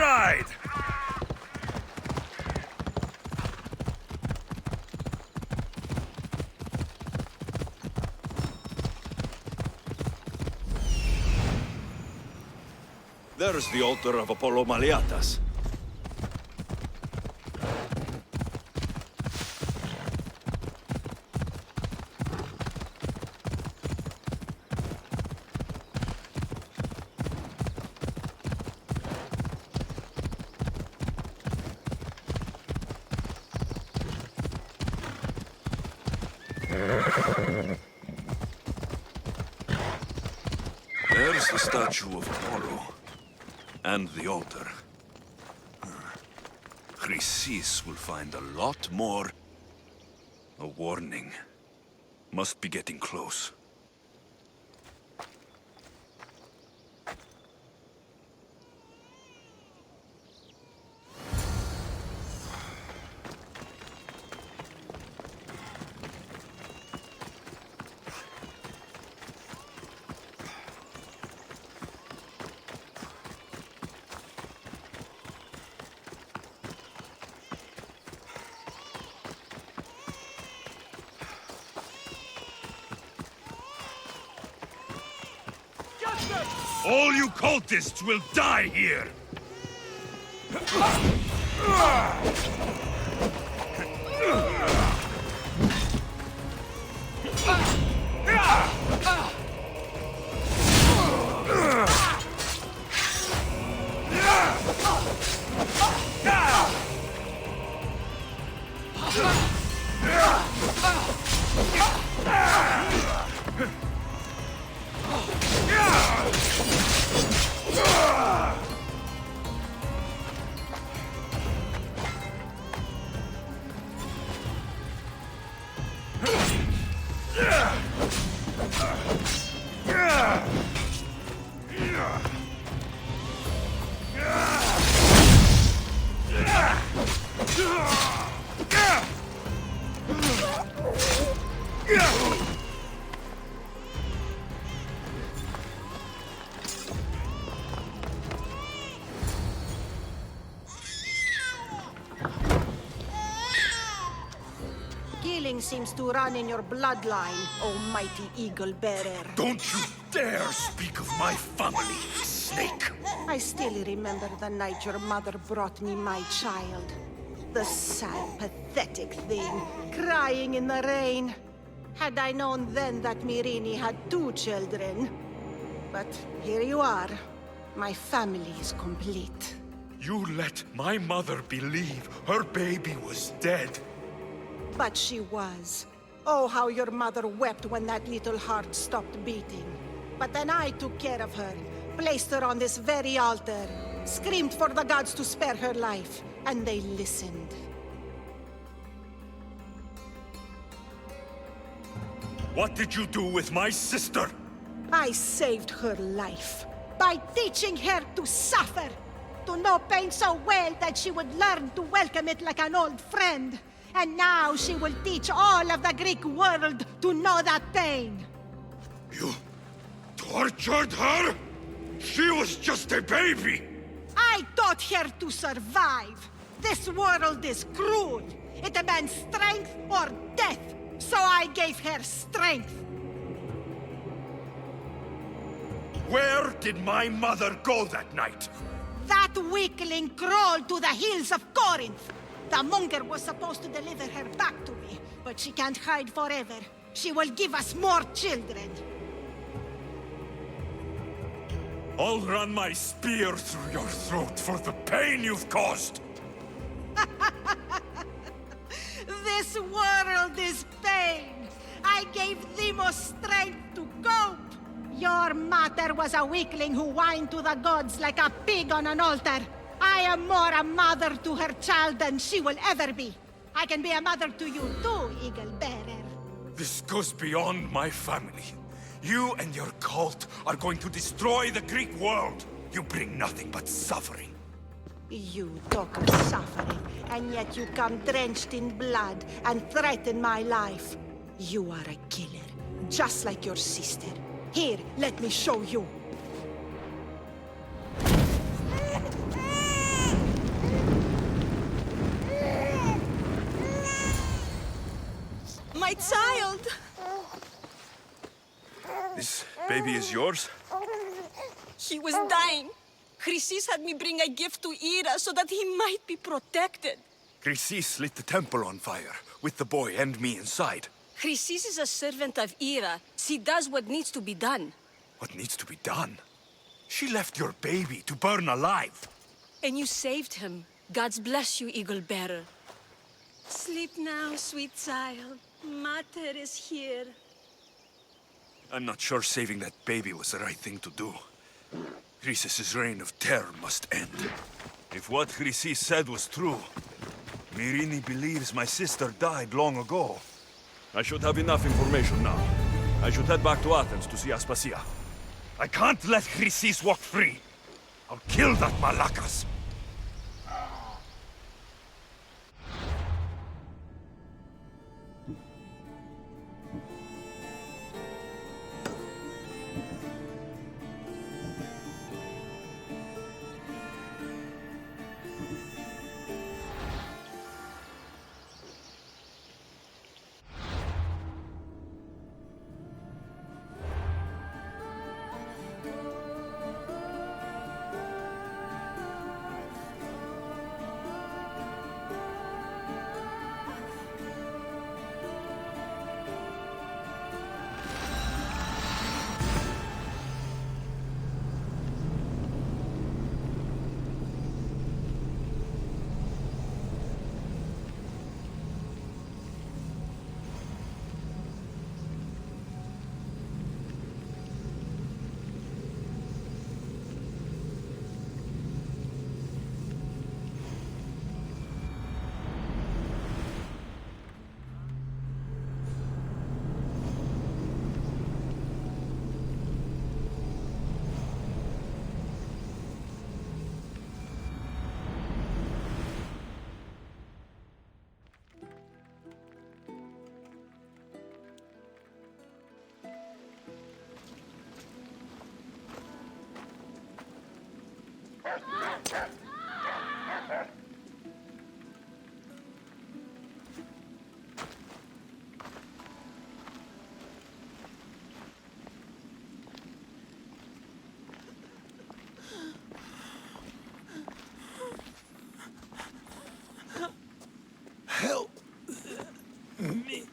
ride! There's the altar of Apollo Maliatas. There's the statue of Apollo. And the altar. Chrysis will find a lot more. A warning. Must be getting close. All you cultists will die here! Killing seems to run in your bloodline, oh mighty eagle bearer. Don't you dare speak of my family, snake! I still remember the night your mother brought me my child. The sad, pathetic thing, crying in the rain. Had I known then that Mirini had 2 children. But here you are. My family is complete. You let my mother believe her baby was dead. But she was. Oh, how your mother wept when that little heart stopped beating. But then I took care of her, placed her on this very altar, screamed for the gods to spare her life, and they listened. What did you do with my sister? I saved her life by teaching her to suffer, to know pain so well that she would learn to welcome it like an old friend. And now she will teach all of the Greek world to know that pain. You tortured her? She was just a baby! I taught her to survive. This world is cruel. It demands strength or death. So I gave her strength. Where did my mother go that night? That weakling crawled to the hills of Corinth. The monger was supposed to deliver her back to me, but she can't hide forever. She will give us more children. I'll run my spear through your throat for the pain you've caused! This world is pain. I gave Demos strength to cope. Your mother was a weakling who whined to the gods like a pig on an altar. I am more a mother to her child than she will ever be. I can be a mother to you too, Eagle Bearer. This goes beyond my family. You and your cult are going to destroy the Greek world. You bring nothing but suffering. You talk of suffering, and yet you come drenched in blood and threaten my life. You are a killer, just like your sister. Here, let me show you. This baby is yours? He was dying. Chrysis had me bring a gift to Ira so that he might be protected. Chrysis lit the temple on fire, with the boy and me inside. Chrysis is a servant of Ira. She does what needs to be done. What needs to be done? She left your baby to burn alive. And you saved him. God's bless you, Eagle Bearer. Sleep now, sweet child. Mater is here. I'm not sure saving that baby was the right thing to do. Chrysis' reign of terror must end. If what Chrysis said was true, Myrini believes my sister died long ago. I should have enough information now. I should head back to Athens to see Aspasia. I can't let Chrysis walk free. I'll kill that Malakas. Help me.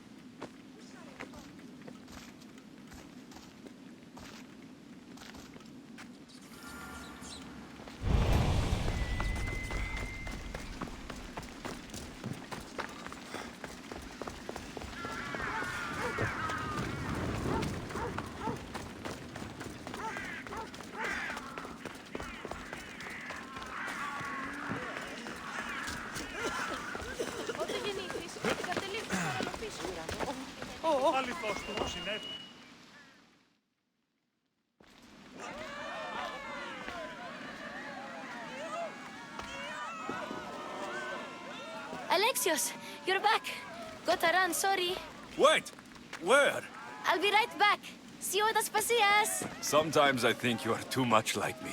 Alexios, you're back. Gotta run, sorry. Wait! Where? I'll be right back. See you at Aspasias. Sometimes I think you are too much like me.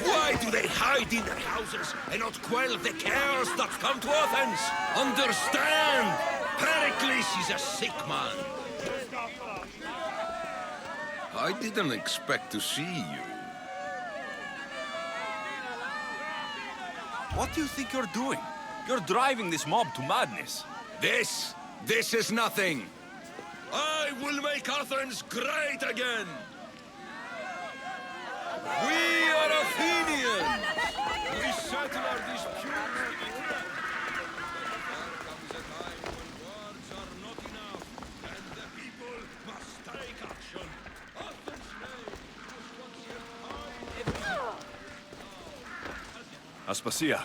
Why do they hide in their houses and not quell the chaos that's come to Athens? Understand! Pericles is a sick man. I didn't expect to see you. What do you think you're doing? You're driving this mob to madness. This is nothing. I will make Athens great again. We are Athenians. We settle our disputes. There comes a time when words are not enough, and the people must take action. Athens' name was once here high. Aspasia.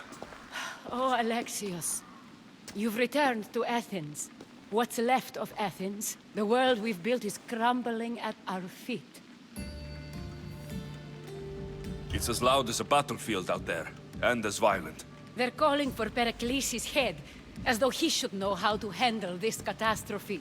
Oh, Alexios. You've returned to Athens. What's left of Athens? The world we've built is crumbling at our feet. It's as loud as a battlefield out there, and as violent. They're calling for Pericles' head, as though he should know how to handle this catastrophe.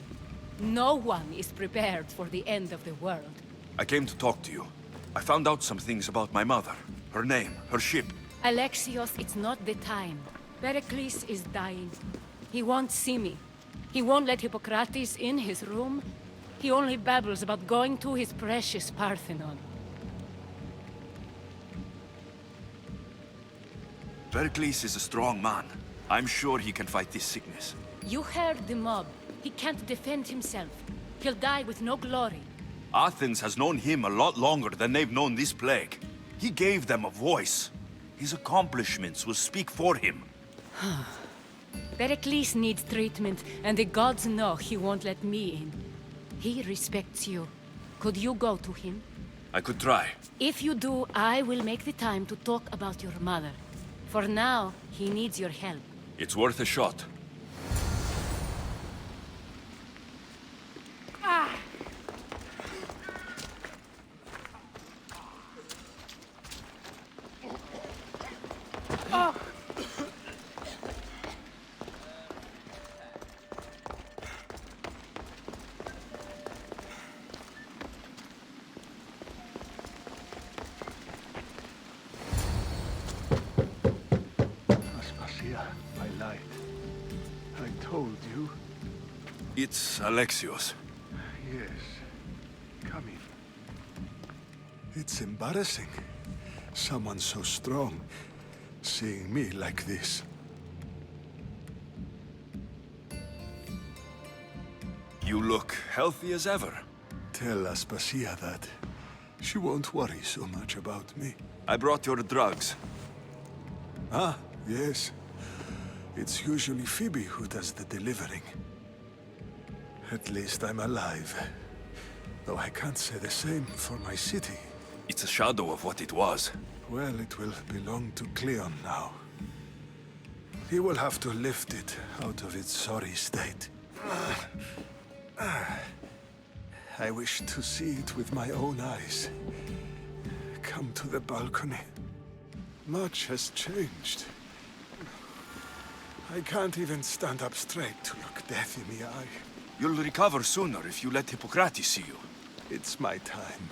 No one is prepared for the end of the world. I came to talk to you. I found out some things about my mother. Her name, her ship. Alexios, it's not the time. Pericles is dying. He won't see me. He won't let Hippocrates in his room. He only babbles about going to his precious Parthenon. Pericles is a strong man. I'm sure he can fight this sickness. You heard the mob. He can't defend himself. He'll die with no glory. Athens has known him a lot longer than they've known this plague. He gave them a voice. His accomplishments will speak for him. Pericles needs treatment, and the gods know he won't let me in. He respects you. Could you go to him? I could try. If you do, I will make the time to talk about your mother. For now, he needs your help. It's worth a shot. I lied. I told you. It's Alexios. Yes. Come in. It's embarrassing. Someone so strong seeing me like this. You look healthy as ever. Tell Aspasia that. She won't worry so much about me. I brought your drugs. Ah, yes. It's usually Phoebe who does the delivering. At least I'm alive. Though I can't say the same for my city. It's a shadow of what it was. Well, it will belong to Cleon now. He will have to lift it out of its sorry state. I wish to see it with my own eyes. Come to the balcony. Much has changed. I can't even stand up straight to look death in the eye. You'll recover sooner if you let Hippocrates see you. It's my time.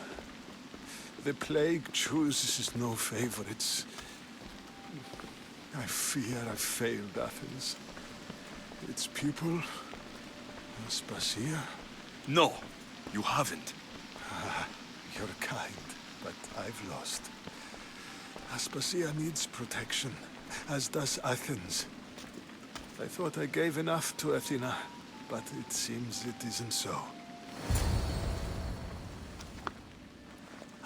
The plague chooses no favorites. I fear I've failed Athens. Its people, Aspasia. No, you haven't. You're kind, but I've lost. Aspasia needs protection, as does Athens. I thought I gave enough to Athena, but it seems it isn't so.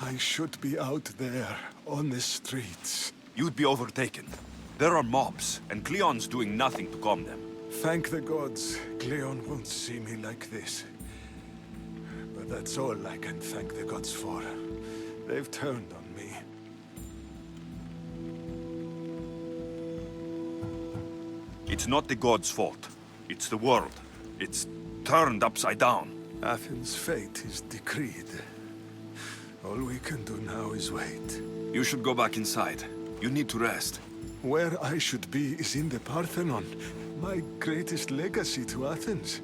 I should be out there, on the streets. You'd be overtaken. There are mobs, and Cleon's doing nothing to calm them. Thank the gods, Cleon won't see me like this. But that's all I can thank the gods for. They've turned on me. It's not the gods' fault. It's the world. It's turned upside down. Athens' fate is decreed. All we can do now is wait. You should go back inside. You need to rest. Where I should be is in the Parthenon, my greatest legacy to Athens.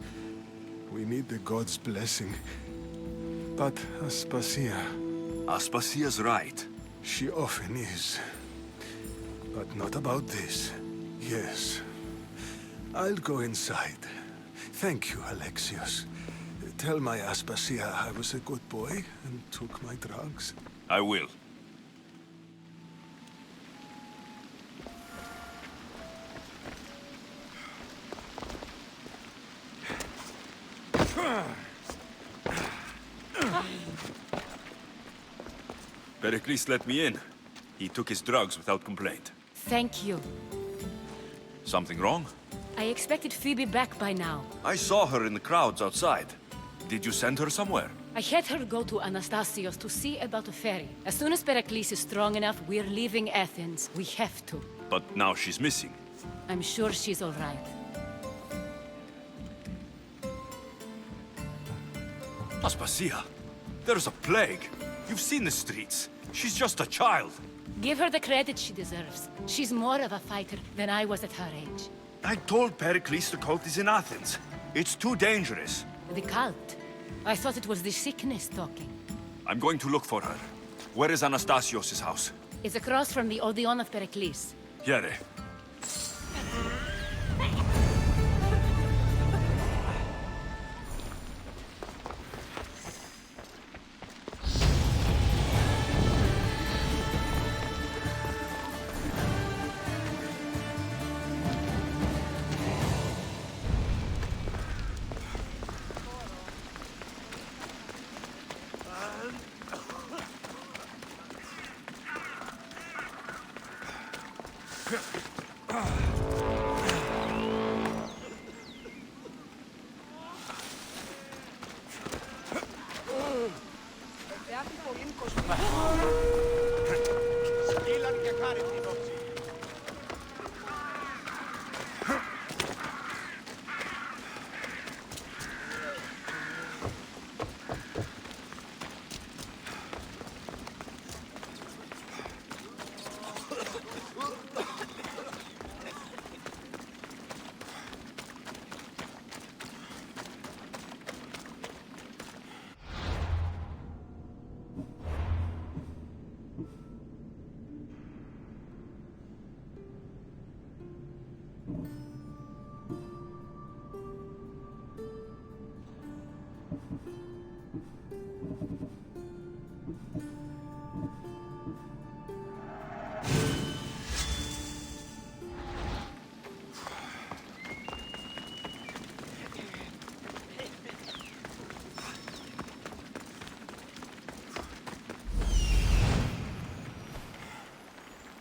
We need the gods' blessing. But Aspasia... Aspasia's right. She often is. But not about this. Yes. I'll go inside. Thank you, Alexios. Tell my Aspasia I was a good boy and took my drugs. I will. Pericles let me in. He took his drugs without complaint. Thank you. Something wrong? I expected Phoebe back by now. I saw her in the crowds outside. Did you send her somewhere? I had her go to Anastasios to see about a ferry. As soon as Pericles is strong enough, we're leaving Athens. We have to. But now she's missing. I'm sure she's all right. Aspasia, there's a plague. You've seen the streets. She's just a child. Give her the credit she deserves. She's more of a fighter than I was at her age. I told Pericles the cult is in Athens. It's too dangerous. The cult? I thought it was the sickness talking. I'm going to look for her. Where is Anastasios' house? It's across from the Odeon of Pericles. Here.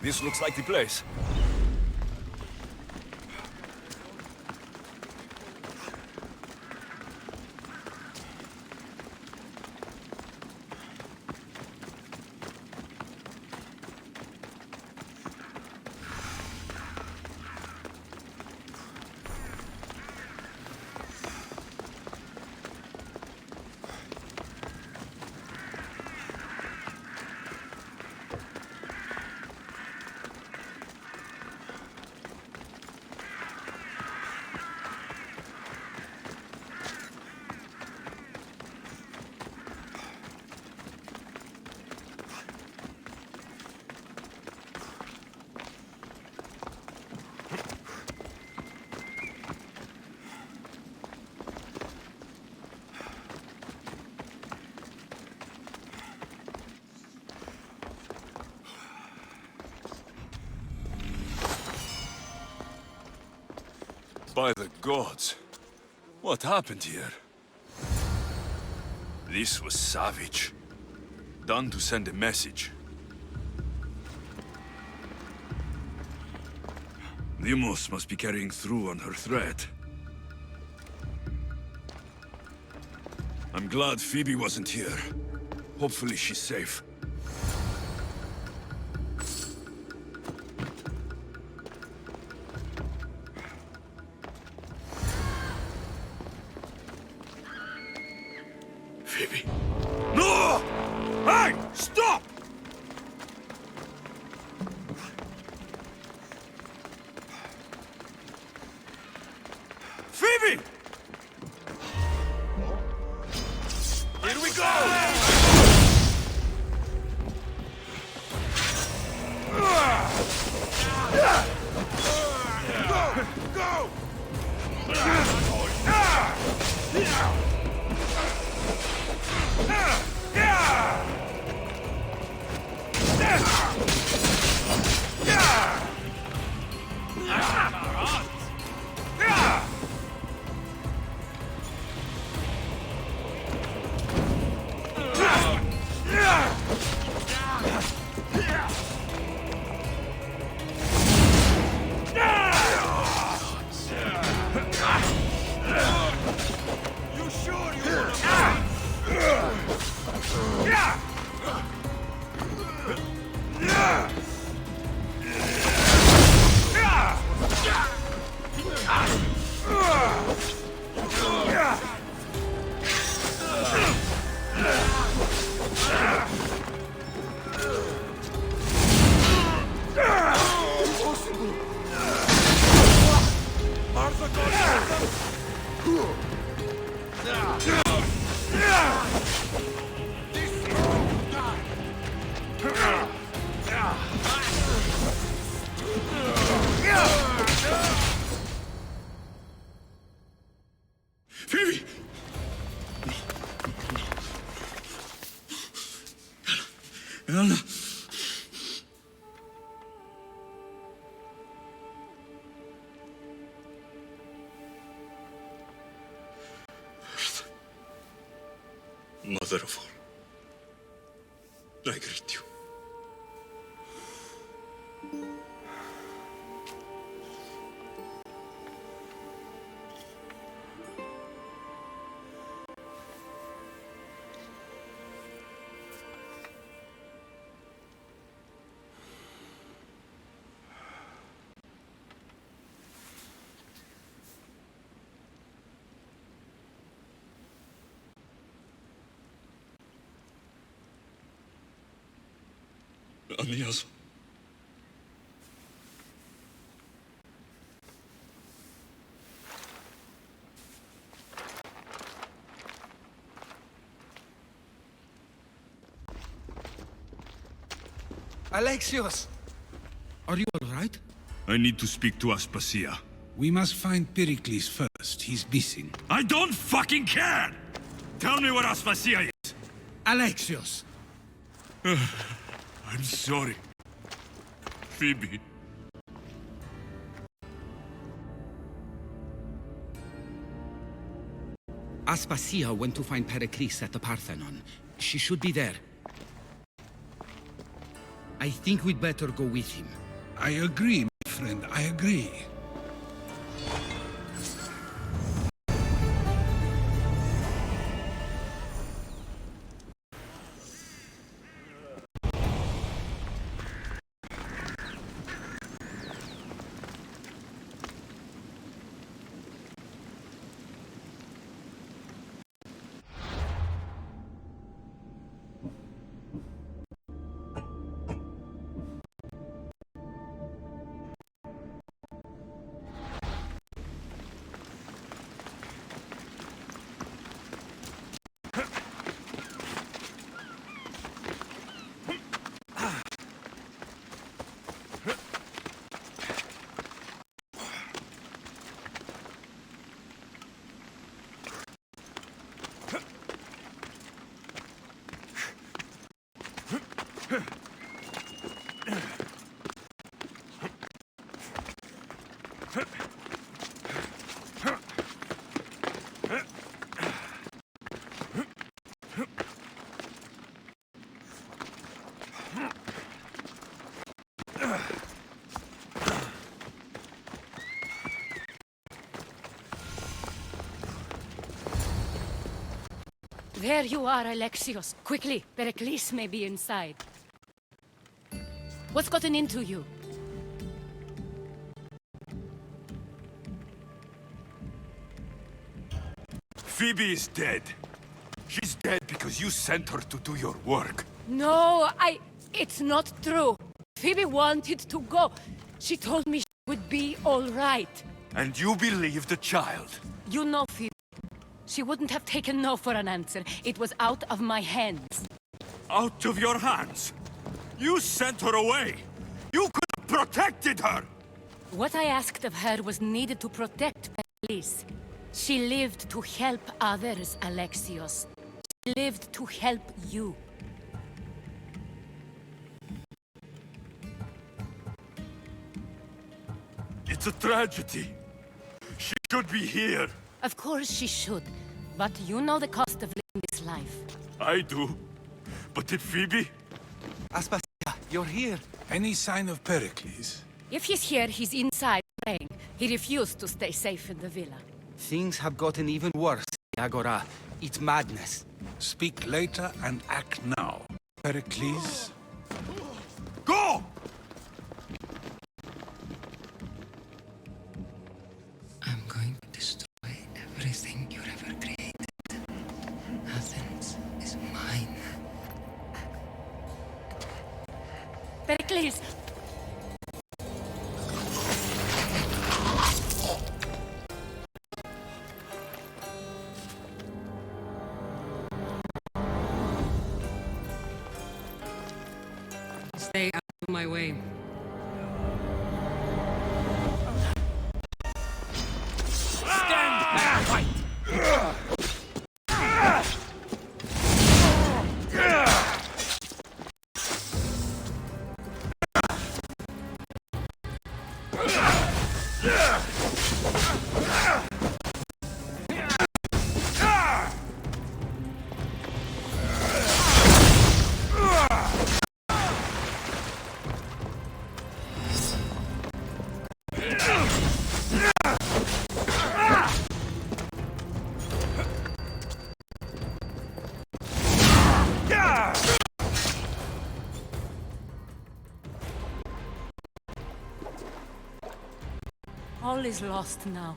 This looks like the place. By the gods, what happened here? This was savage. Done to send a message. Deimos must be carrying through on her threat. I'm glad Phoebe wasn't here. Hopefully she's safe. Phoebe. No! Hey! Stop! Phoebe! Here we go! Go! You sure you want Phoebe! Anna! Mother of all, I greet you. Alexios. Alexios! Are you all right? I need to speak to Aspasia. We must find Pericles first. He's missing. I don't fucking care! Tell me where Aspasia is! Alexios! I'm sorry. Phoebe. Aspasia went to find Pericles at the Parthenon. She should be there. I think we'd better go with him. I agree, my friend. I agree. There you are, Alexios. Quickly, Pericles may be inside. What's gotten into you? Phoebe is dead. She's dead because you sent her to do your work. No, it's not true. Phoebe wanted to go. She told me she would be all right. And you believe the child? You know Phoebe. She wouldn't have taken no for an answer. It was out of my hands. Out of your hands? You sent her away! You could have protected her! What I asked of her was needed to protect Pericles. She lived to help others, Alexios. She lived to help you. It's a tragedy. She should be here. Of course she should. But you know the cost of living this life. I do. But did Phoebe? Aspasia, you're here. Any sign of Pericles? If he's here, he's inside praying. He refused to stay safe in the villa. Things have gotten even worse, Agora. It's madness. Speak later and act now. Pericles? Go! I'm going to destroy everything you've ever created. Athens is mine. Pericles! Stay out of my way. Stand and fight! All is lost now.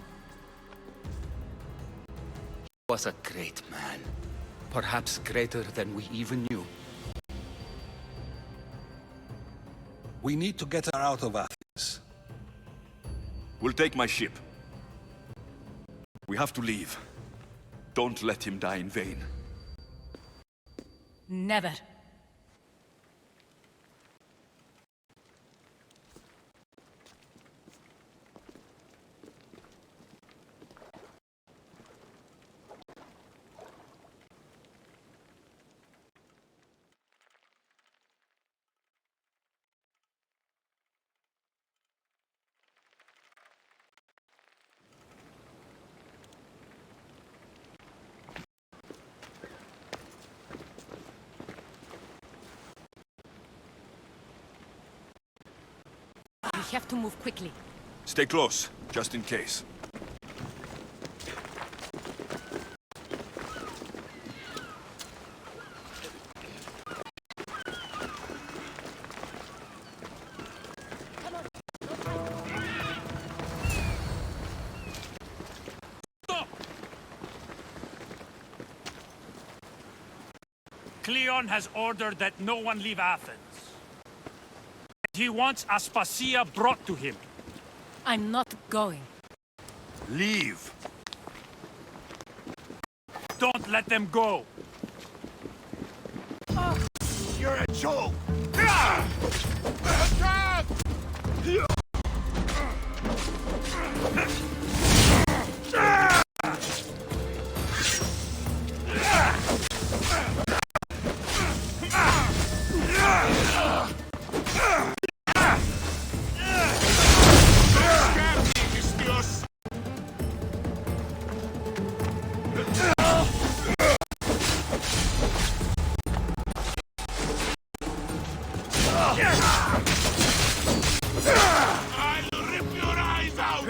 He was a great man. Perhaps greater than we even knew. We need to get her out of Athens. We'll take my ship. We have to leave. Don't let him die in vain. Never. have to move quickly. Stay close, just in case. Cleon has ordered that no one leave Athens. He wants Aspasia brought to him. I'm not going. Leave! Don't let them go! You're a joke! I'll rip your eyes out!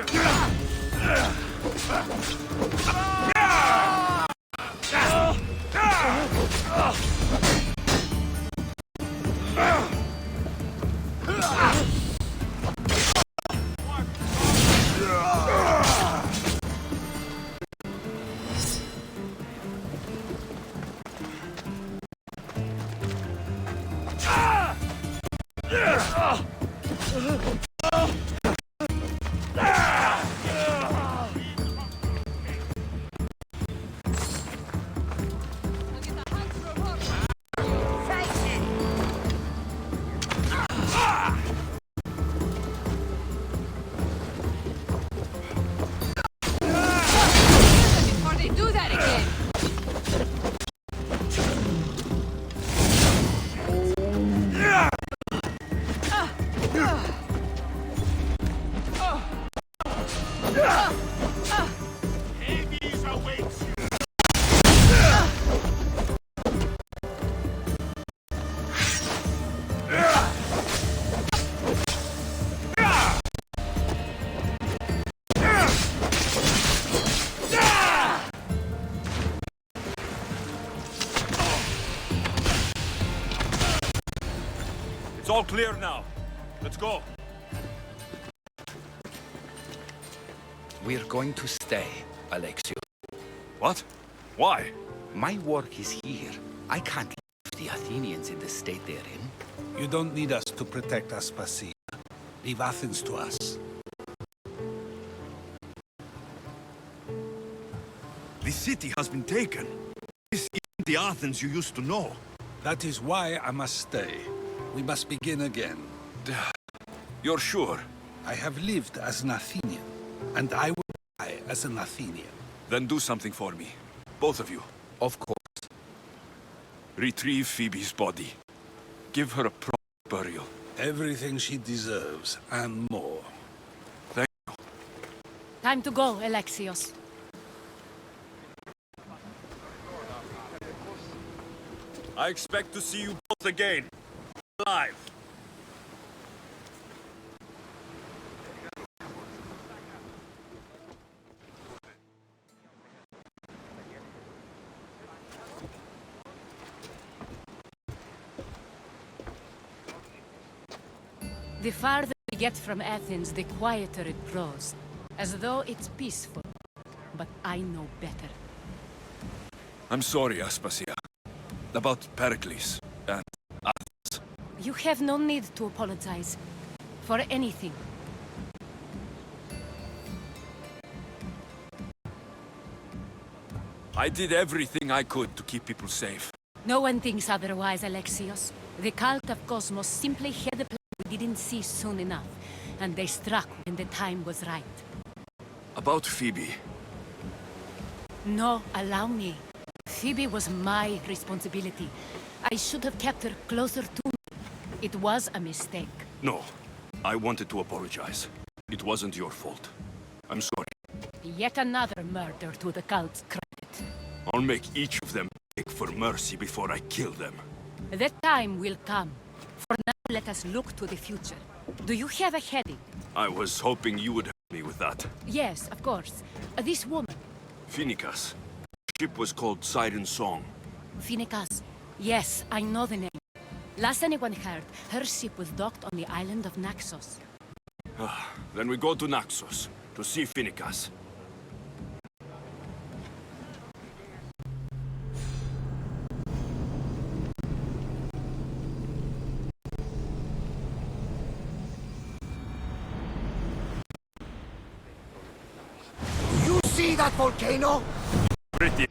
Before they do that again! Hades awaits you! It's all clear now. Let's go. We're going to stay, Alexios. What? Why? My work is here. I can't leave the Athenians in the state they're in. You don't need us to protect Aspasia. Leave Athens to us. The city has been taken. This isn't the Athens you used to know. That is why I must stay. We must begin again. You're sure? I have lived as an Athenian, and I will die as an Athenian. Then do something for me. Both of you. Of course. Retrieve Phoebe's body. Give her a proper burial. Everything she deserves, and more. Thank you. Time to go, Alexios. I expect to see you both again. Alive. The farther we get from Athens, the quieter it grows. As though it's peaceful. But I know better. I'm sorry, Aspasia. About Pericles and Athens. You have no need to apologize. For anything. I did everything I could to keep people safe. No one thinks otherwise, Alexios. The cult of Cosmos simply had a plan we didn't see soon enough. And they struck when the time was right. About Phoebe. No, allow me. Phoebe was my responsibility. I should have kept her closer to me. It was a mistake. No. I wanted to apologize. It wasn't your fault. I'm sorry. Yet another murder to the cult's credit. I'll make each of them beg for mercy before I kill them. That time will come. For now, let us look to the future. Do you have a headache? I was hoping you would help me with that. Yes, of course. This woman, Finicas. Ship was called Siren Song. Finicas. Yes, I know the name. Last anyone heard, her ship was docked on the island of Naxos. Then we go to Naxos, to see Finicas. You see that volcano? Pretty.